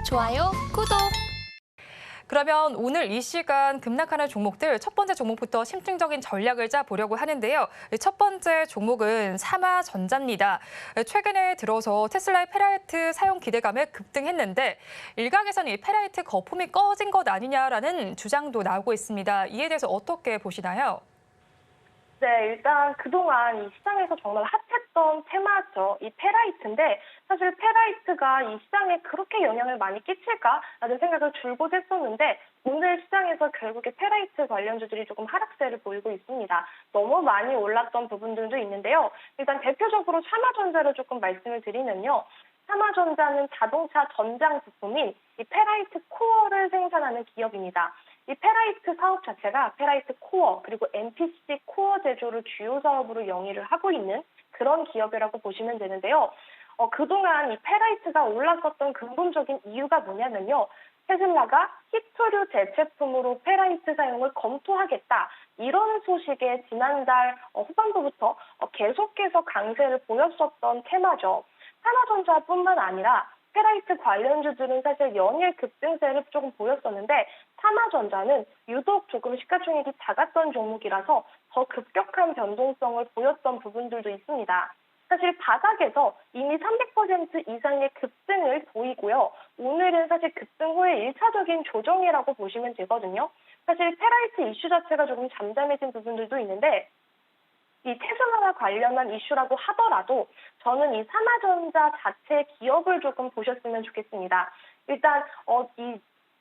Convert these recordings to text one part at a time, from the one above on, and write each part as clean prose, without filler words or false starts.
좋아요, 구독. 그러면 오늘 이 시간 급락하는 종목들 첫 번째 종목부터 심층적인 전략을 짜보려고 하는데요. 첫 번째 종목은 삼화전자입니다. 최근에 들어서 테슬라의 페라이트 사용 기대감에 급등했는데 일각에서는 이 페라이트 거품이 꺼진 것 아니냐라는 주장도 나오고 있습니다. 이에 대해서 어떻게 보시나요? 네, 일단 그동안 이 시장에서 정말 핫했던 테마죠. 이 페라이트인데 사실 페라이트가 이 시장에 그렇게 영향을 많이 끼칠까라는 생각을 줄곧 했었는데 오늘 시장에서 결국에 페라이트 관련주들이 조금 하락세를 보이고 있습니다. 너무 많이 올랐던 부분들도 있는데요. 일단 대표적으로 삼화전자를 조금 말씀을 드리면요. 삼화전자는 자동차 전장 부품인 이 페라이트 코어를 생산하는 기업입니다. 이 페라이트 사업 자체가 페라이트 코어 그리고 MPC 코어 제조를 주요 사업으로 영위를 하고 있는 그런 기업이라고 보시면 되는데요. 그동안 이 페라이트가 올랐었던 근본적인 이유가 뭐냐면요. 테슬라가 히토류 대체품으로 페라이트 사용을 검토하겠다. 이런 소식에 지난달 후반부부터 계속해서 강세를 보였었던 테마죠. 삼화전자뿐만 아니라 페라이트 관련주들은 사실 연일 급등세를 조금 보였었는데 삼화전자는 유독 조금 시가총액이 작았던 종목이라서 더 급격한 변동성을 보였던 부분들도 있습니다. 사실 바닥에서 이미 300% 이상의 급등을 보이고요. 오늘은 사실 급등 후에 1차적인 조정이라고 보시면 되거든요. 사실 페라이트 이슈 자체가 조금 잠잠해진 부분들도 있는데 이 테슬라와 관련한 이슈라고 하더라도 저는 이 삼화전자 자체 기업을 조금 보셨으면 좋겠습니다. 일단 이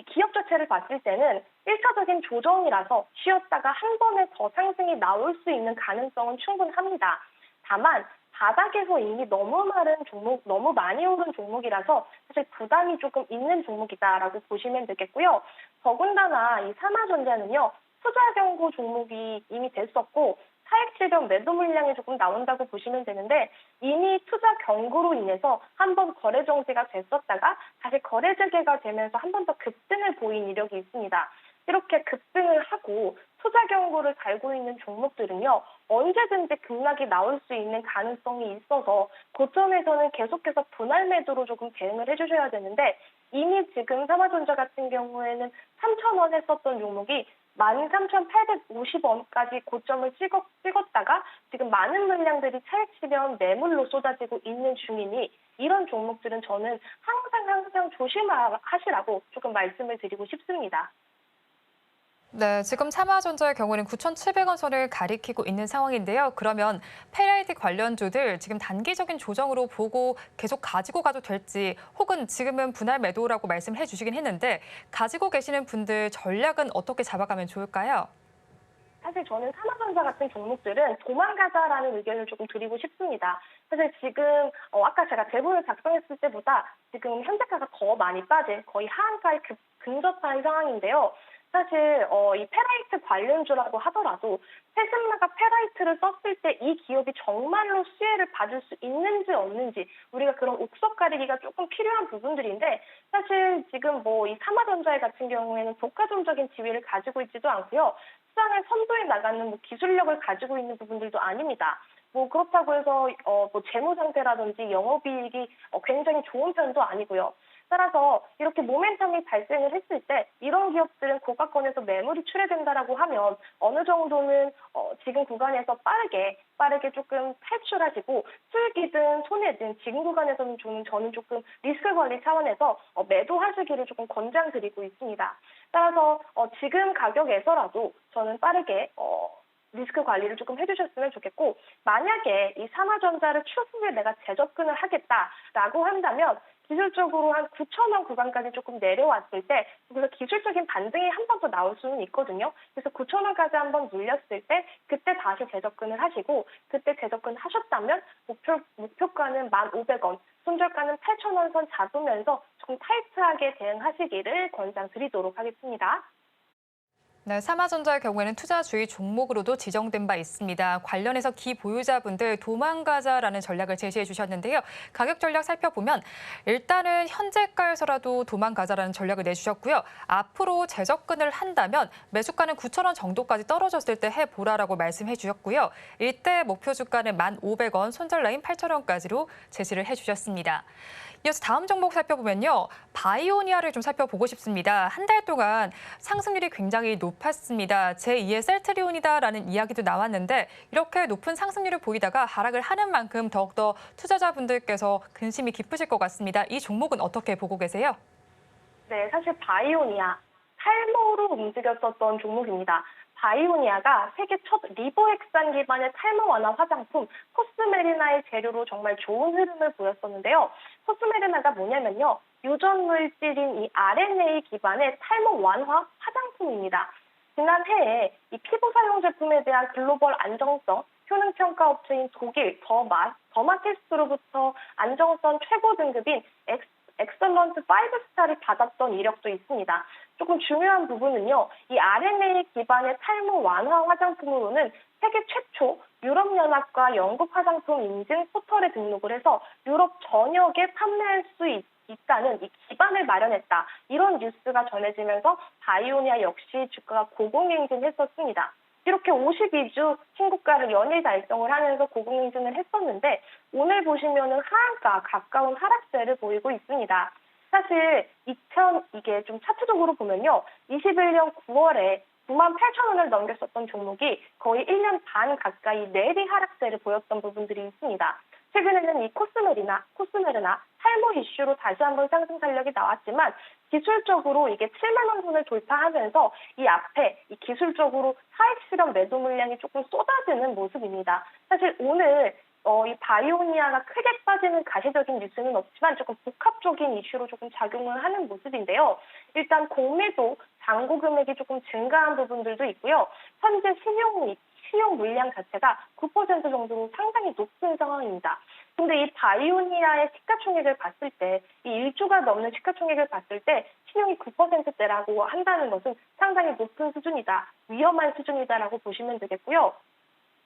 기업 자체를 봤을 때는 1차적인 조정이라서 쉬었다가 한 번에 더 상승이 나올 수 있는 가능성은 충분합니다. 다만 바닥에서 이미 너무 마른 종목, 너무 많이 오른 종목이라서 사실 부담이 조금 있는 종목이다라고 보시면 되겠고요. 더군다나 이 삼화전자는요. 투자 경고 종목이 이미 됐었고 차익 실현 매도 물량이 조금 나온다고 보시면 되는데 이미 투자 경고로 인해서 한 번 거래 정지가 됐었다가 다시 거래 재개가 되면서 한 번 더 급등을 보인 이력이 있습니다. 이렇게 급등을 하고 투자 경고를 달고 있는 종목들은요. 언제든지 급락이 나올 수 있는 가능성이 있어서 고점에서는 계속해서 분할 매도로 조금 대응을 해주셔야 되는데 이미 지금 삼화전자 같은 경우에는 3,000원 했었던 종목이 13,850원까지 고점을 찍었다가 지금 많은 물량들이 차익 실현 매물로 쏟아지고 있는 중이니 이런 종목들은 저는 항상 조심하시라고 조금 말씀을 드리고 싶습니다. 네, 지금 삼화전자의 경우는 9,700원 선을 가리키고 있는 상황인데요. 그러면 페라이트 관련주들 지금 단기적인 조정으로 보고 계속 가지고 가도 될지 혹은 지금은 분할 매도라고 말씀해 주시긴 했는데 가지고 계시는 분들 전략은 어떻게 잡아가면 좋을까요? 사실 저는 삼화전자 같은 종목들은 도망가자라는 의견을 조금 드리고 싶습니다. 사실 지금 아까 제가 대본을 작성했을 때보다 지금 현재가가 더 많이 빠진 거의 하한가에 근접한 상황인데요. 사실 이 페라이트 관련주라고 하더라도 테슬라가 페라이트를 썼을 때 이 기업이 정말로 수혜를 받을 수 있는지 없는지 우리가 그런 옥석 가리기가 조금 필요한 부분들인데 사실 지금 뭐 이 삼화전자 같은 경우에는 독과점적인 지위를 가지고 있지도 않고요. 시장을 선도해 나가는 뭐 기술력을 가지고 있는 부분들도 아닙니다. 뭐 그렇다고 해서 뭐 재무 상태라든지 영업이익이 굉장히 좋은 편도 아니고요. 따라서 이렇게 모멘텀이 발생을 했을 때 이런 기업들은 고가권에서 매물이 출회된다라고 하면 어느 정도는 지금 구간에서 빠르게 조금 탈출하시고 수익이든 손해든 지금 구간에서는 저는 조금 리스크 관리 차원에서 매도하시기를 조금 권장드리고 있습니다. 따라서 지금 가격에서라도 저는 빠르게 리스크 관리를 조금 해주셨으면 좋겠고 만약에 이 삼화전자를 추후에 내가 재접근을 하겠다라고 한다면 기술적으로 한 9,000원 구간까지 조금 내려왔을 때 그래서 기술적인 반등이 한 번 더 나올 수는 있거든요. 그래서 9,000원까지 한번 눌렸을 때 그때 다시 재접근을 하시고 그때 재접근 하셨다면 목표가는 1,500원, 손절가는 8,000원 선 잡으면서 조금 타이트하게 대응하시기를 권장드리도록 하겠습니다. 네, 삼화전자의 경우에는 투자 주의 종목으로도 지정된 바 있습니다. 관련해서 기보유자분들 도망가자라는 전략을 제시해 주셨는데요. 가격 전략 살펴보면 일단은 현재가에서라도 도망가자라는 전략을 내주셨고요. 앞으로 재접근을 한다면 매수가는 9천 원 정도까지 떨어졌을 때 해보라라고 말씀해 주셨고요. 이때 목표 주가는 1,500원, 손절 라인 8천 원까지로 제시를 해주셨습니다. 이어서 다음 종목 살펴보면요. 바이오니아를 좀 살펴보고 싶습니다. 한 달 동안 상승률이 굉장히 높았습니다. 제2의 셀트리온이다라는 이야기도 나왔는데 이렇게 높은 상승률을 보이다가 하락을 하는 만큼 더욱더 투자자분들께서 근심이 깊으실 것 같습니다. 이 종목은 어떻게 보고 계세요? 네, 사실 바이오니아, 탈모로 움직였었던 종목입니다. 바이오니아가 세계 첫 리보핵산 기반의 탈모 완화 화장품 코스메리나의 재료로 정말 좋은 흐름을 보였었는데요. 코스메리나가 뭐냐면요. 유전 물질인 이 RNA 기반의 탈모 완화 화장품입니다. 지난해에 이 피부 사용 제품에 대한 글로벌 안정성 효능 평가 업체인 독일 더마테스트로부터 안정성 최고 등급인 엑설런트 5스타를 받았던 이력도 있습니다. 조금 중요한 부분은요. 이 RNA 기반의 탈모 완화 화장품으로는 세계 최초 유럽연합과 영국 화장품 인증 포털에 등록을 해서 유럽 전역에 판매할 수 있다는 이 기반을 마련했다. 이런 뉴스가 전해지면서 바이오니아 역시 주가가 고공행진했었습니다. 이렇게 52주 신고가를 연일 달성을 하면서 고공행진을 했었는데 오늘 보시면은 하한가 가까운 하락세를 보이고 있습니다. 사실 이게 좀 차트적으로 보면요. 21년 9월에 9만 8천 원을 넘겼었던 종목이 거의 1년 반 가까이 내리 하락세를 보였던 부분들이 있습니다. 최근에는 이 코스메르나 탈모 이슈로 다시 한번 상승 탄력이 나왔지만 기술적으로 이게 7만 원 선을 돌파하면서 이 앞에 이 기술적으로 사익 실현 매도 물량이 조금 쏟아지는 모습입니다. 사실 오늘 이 바이오니아가 크게 빠지는 가시적인 뉴스는 없지만 조금 복합적인 이슈로 조금 작용을 하는 모습인데요. 일단 공매도 잔고 금액이 조금 증가한 부분들도 있고요. 현재 신용 물량 자체가 9% 정도로 상당히 높은 상황입니다. 근데 이 바이오니아의 시가총액을 봤을 때, 이 1조가 넘는 시가총액을 봤을 때 신용이 9%대라고 한다는 것은 상당히 높은 수준이다, 위험한 수준이다라고 보시면 되겠고요.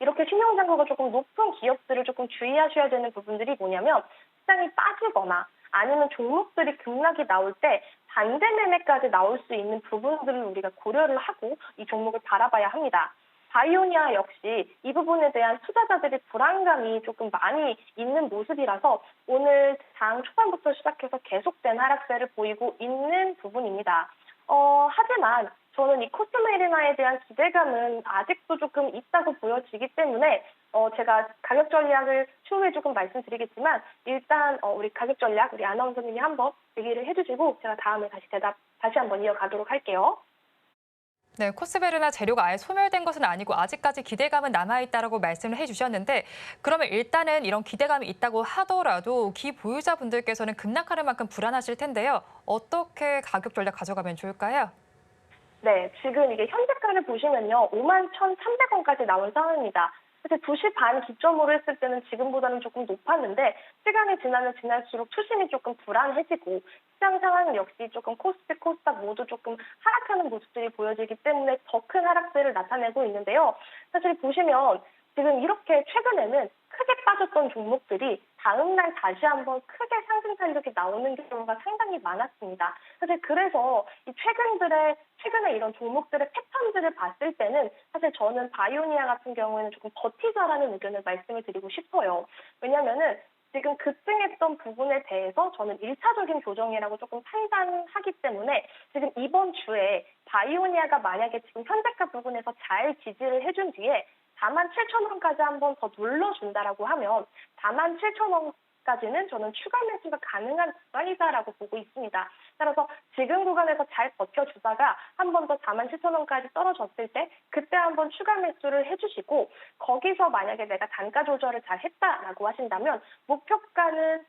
이렇게 신용 잔고가 조금 높은 기업들을 조금 주의하셔야 되는 부분들이 뭐냐면 시장이 빠지거나 아니면 종목들이 급락이 나올 때 반대 매매까지 나올 수 있는 부분들을 우리가 고려를 하고 이 종목을 바라봐야 합니다. 바이오니아 역시 이 부분에 대한 투자자들의 불안감이 조금 많이 있는 모습이라서 오늘 장 초반부터 시작해서 계속된 하락세를 보이고 있는 부분입니다. 하지만 저는 이 코스메리나에 대한 기대감은 아직도 조금 있다고 보여지기 때문에 제가 가격 전략을 추후에 조금 말씀드리겠지만 일단 우리 가격 전략 우리 아나운서님이 한번 얘기를 해주시고 제가 다음에 다시 한번 이어가도록 할게요. 네, 코스메르나 재료가 아예 소멸된 것은 아니고 아직까지 기대감은 남아있다라고 말씀을 해주셨는데 그러면 일단은 이런 기대감이 있다고 하더라도 기보유자분들께서는 급락하는 만큼 불안하실 텐데요. 어떻게 가격 전략 가져가면 좋을까요? 네, 지금 이게 현재가를 보시면요. 5만 1,300원까지 나온 상황입니다. 사실 2시 반 기점으로 했을 때는 지금보다는 조금 높았는데 시간이 지나면 지날수록 투심이 조금 불안해지고 시장 상황 역시 조금 코스피, 코스닥 모두 조금 하락하는 모습들이 보여지기 때문에 더 큰 하락세를 나타내고 있는데요. 사실 보시면 지금 이렇게 최근에는 크게 빠졌던 종목들이 다음 날 다시 한번 크게 상승 탄력이 나오는 경우가 상당히 많았습니다. 사실 그래서 이 최근에 이런 종목들의 패턴들을 봤을 때는 사실 저는 바이오니아 같은 경우에는 조금 버티자라는 의견을 말씀을 드리고 싶어요. 왜냐면은 지금 급등했던 부분에 대해서 저는 1차적인 조정이라고 조금 판단하기 때문에 지금 이번 주에 바이오니아가 만약에 지금 현재가 부분에서 잘 지지를 해준 뒤에 47,000원까지 한번 더 눌러준다라고 하면 47,000원까지는 저는 추가 매수가 가능한 구간이다라고 보고 있습니다. 따라서 지금 구간에서 잘 버텨주다가 한 번 더 47,000원까지 떨어졌을 때 그때 한번 추가 매수를 해주시고 거기서 만약에 내가 단가 조절을 잘 했다라고 하신다면 목표가는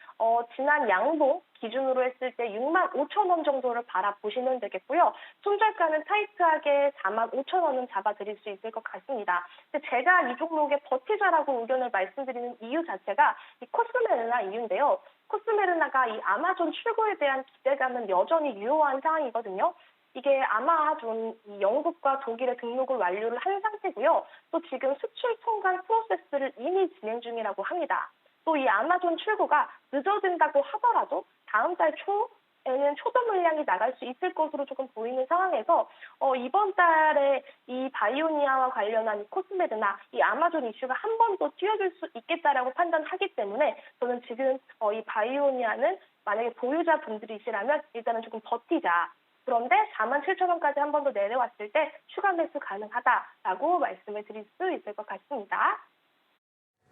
지난 양봉 기준으로 했을 때 65,000원 정도를 바라보시면 되겠고요. 손절가는 타이트하게 45,000원은 잡아드릴 수 있을 것 같습니다. 근데 제가 이 종목에 버티자라고 의견을 말씀드리는 이유 자체가 이 코스메르나 이유인데요. 코스메르나가 이 아마존 출고에 대한 기대감은 여전히 유효한 상황이거든요. 이게 아마존 이 영국과 독일에 등록을 완료를 한 상태고요. 또 지금 수출 통관 프로세스를 이미 진행 중이라고 합니다. 또 이 아마존 출고가 늦어진다고 하더라도 다음 달 초에는 초도 물량이 나갈 수 있을 것으로 조금 보이는 상황에서 이번 달에 이 바이오니아와 관련한 이 코스메드나 이 아마존 이슈가 한 번 더 뛰어들 수 있겠다라고 판단하기 때문에 저는 지금 이 바이오니아는 만약에 보유자분들이시라면 일단은 조금 버티자. 그런데 47,000원까지 한 번 더 내려왔을 때 추가 매수 가능하다라고 말씀을 드릴 수 있을 것 같습니다.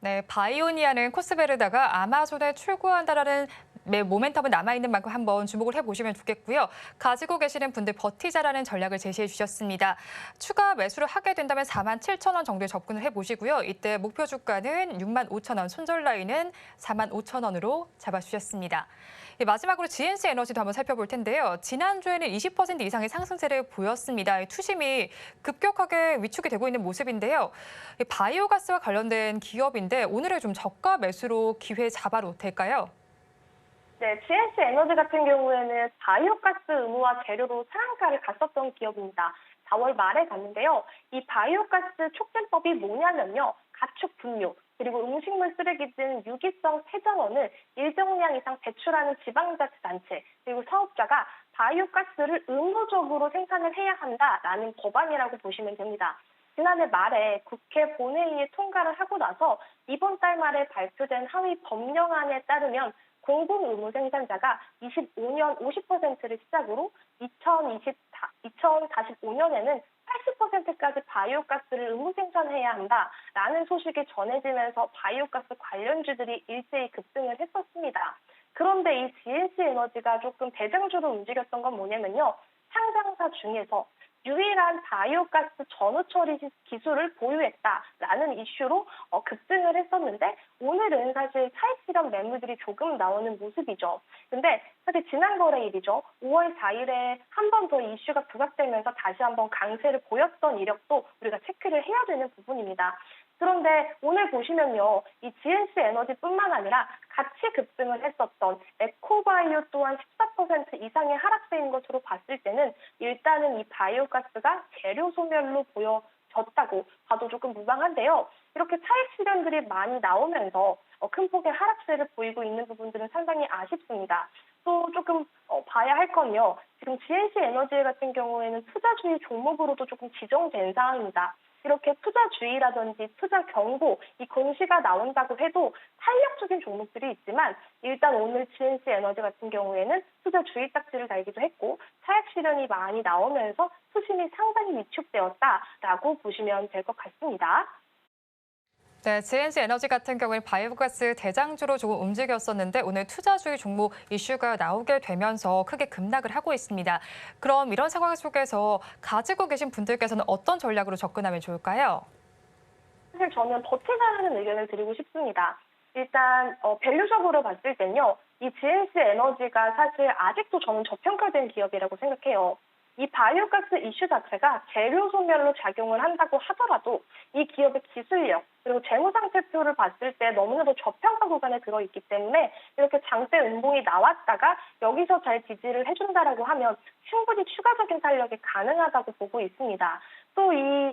네, 바이오니아는 코스메르다가 아마존에 출고한다라는 모멘텀은 남아있는 만큼 한번 주목을 해보시면 좋겠고요. 가지고 계시는 분들 버티자라는 전략을 제시해 주셨습니다. 추가 매수를 하게 된다면 47,000원 정도에 접근을 해보시고요. 이때 목표 주가는 65,000원, 손절 라인은 45,000원으로 잡아주셨습니다. 마지막으로 GNC 에너지도 한번 살펴볼 텐데요. 지난주에는 20% 이상의 상승세를 보였습니다. 투심이 급격하게 위축이 되고 있는 모습인데요. 바이오가스와 관련된 기업인데 오늘은 좀 저가 매수로 기회 잡아도 될까요? 네, GNC 에너지 같은 경우에는 바이오가스 의무화 재료로 상한가를 갔었던 기업입니다. 4월 말에 갔는데요. 이 바이오가스 촉진법이 뭐냐면요. 가축 분뇨, 그리고 음식물 쓰레기 등 유기성 폐전원을 일정량 이상 배출하는 지방자치단체, 그리고 사업자가 바이오가스를 의무적으로 생산을 해야 한다라는 법안이라고 보시면 됩니다. 지난해 말에 국회 본회의에 통과를 하고 나서 이번 달 말에 발표된 하위 법령안에 따르면 공공 의무 생산자가 25년 50%를 시작으로 2045년에는 80%까지 바이오가스를 의무 생산해야 한다라는 소식이 전해지면서 바이오가스 관련주들이 일제히 급등을 했었습니다. 그런데 이 GNC 에너지가 조금 대장주로 움직였던 건 뭐냐면요. 상장사 중에서 유일한 바이오가스 전후 처리 기술을 보유했다라는 이슈로 급등을 했었는데 오늘은 사실 차익 실현 매물들이 조금 나오는 모습이죠. 근데 사실 지난 거래일이죠. 5월 4일에 한 번 더 이슈가 부각되면서 다시 한번 강세를 보였던 이력도 우리가 체크를 해야 되는 부분입니다. 그런데 오늘 보시면요. 이 GNC 에너지뿐만 아니라 같이 급등을 했었던 에코바이오 또한 14% 이상의 하락세인 것으로 봤을 때는 일단은 이 바이오가스가 재료 소멸로 보여졌다고 봐도 조금 무방한데요. 이렇게 차익 실현들이 많이 나오면서 큰 폭의 하락세를 보이고 있는 부분들은 상당히 아쉽습니다. 또 조금 봐야 할 건요. 지금 GNC 에너지 같은 경우에는 투자주의 종목으로도 조금 지정된 상황입니다. 이렇게 투자주의라든지 투자 경고, 이 공시가 나온다고 해도 탄력적인 종목들이 있지만 일단 오늘 GNC 에너지 같은 경우에는 투자주의 딱지를 달기도 했고 차익 실현이 많이 나오면서 수심이 상당히 위축되었다라고 보시면 될 것 같습니다. 네, GNC 에너지 같은 경우에 바이오가스 대장주로 조금 움직였었는데 오늘 투자주의 종목 이슈가 나오게 되면서 크게 급락을 하고 있습니다. 그럼 이런 상황 속에서 가지고 계신 분들께서는 어떤 전략으로 접근하면 좋을까요? 사실 저는 버티자라는 의견을 드리고 싶습니다. 일단 밸류적으로 봤을 땐요. 이 GNC 에너지가 사실 아직도 저는 저평가된 기업이라고 생각해요. 이 바이오가스 이슈 자체가 재료 소멸로 작용을 한다고 하더라도 이 기업의 기술력 그리고 재무 상태표를 봤을 때 너무나도 저평가 구간에 들어있기 때문에 이렇게 장대 음봉이 나왔다가 여기서 잘 지지를 해준다라고 하면 충분히 추가적인 탄력이 가능하다고 보고 있습니다. 또 이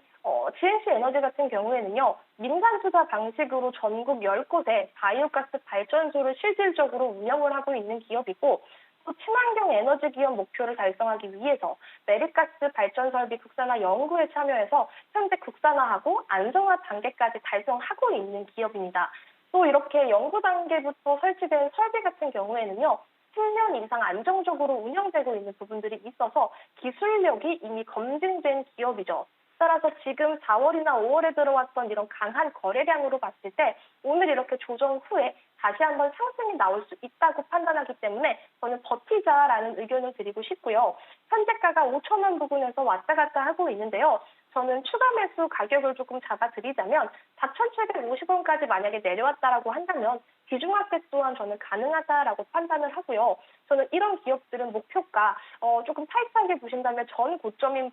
GNC 에너지 같은 경우에는요. 민간 투자 방식으로 전국 10곳에 바이오가스 발전소를 실질적으로 운영을 하고 있는 기업이고 또 친환경 에너지 기업 목표를 달성하기 위해서 메리가스 발전 설비 국산화 연구에 참여해서 현재 국산화하고 안정화 단계까지 달성하고 있는 기업입니다. 또 이렇게 연구 단계부터 설치된 설비 같은 경우에는요. 10년 이상 안정적으로 운영되고 있는 부분들이 있어서 기술력이 이미 검증된 기업이죠. 따라서 지금 4월이나 5월에 들어왔던 이런 강한 거래량으로 봤을 때 오늘 이렇게 조정 후에 다시 한번 상승이 나올 수 있다고 판단하기 때문에 저는 버티자라는 의견을 드리고 싶고요. 현재가가 5,000원 부근에서 왔다 갔다 하고 있는데요. 저는 추가 매수 가격을 조금 잡아드리자면 4,750원까지 만약에 내려왔다라고 한다면 비중학대 또한 저는 가능하다라고 판단을 하고요. 저는 이런 기업들은 목표가 조금 타이트하게 보신다면 전 고점인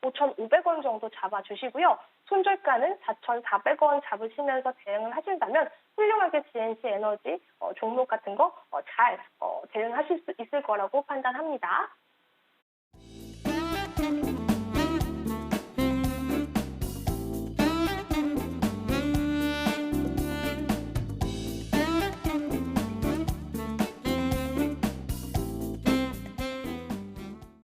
5,500원 정도 잡아주시고요. 손절가는 4,400원 잡으시면서 대응을 하신다면 훌륭하게 GNC 에너지 종목 같은 거 잘 대응하실 수 있을 거라고 판단합니다.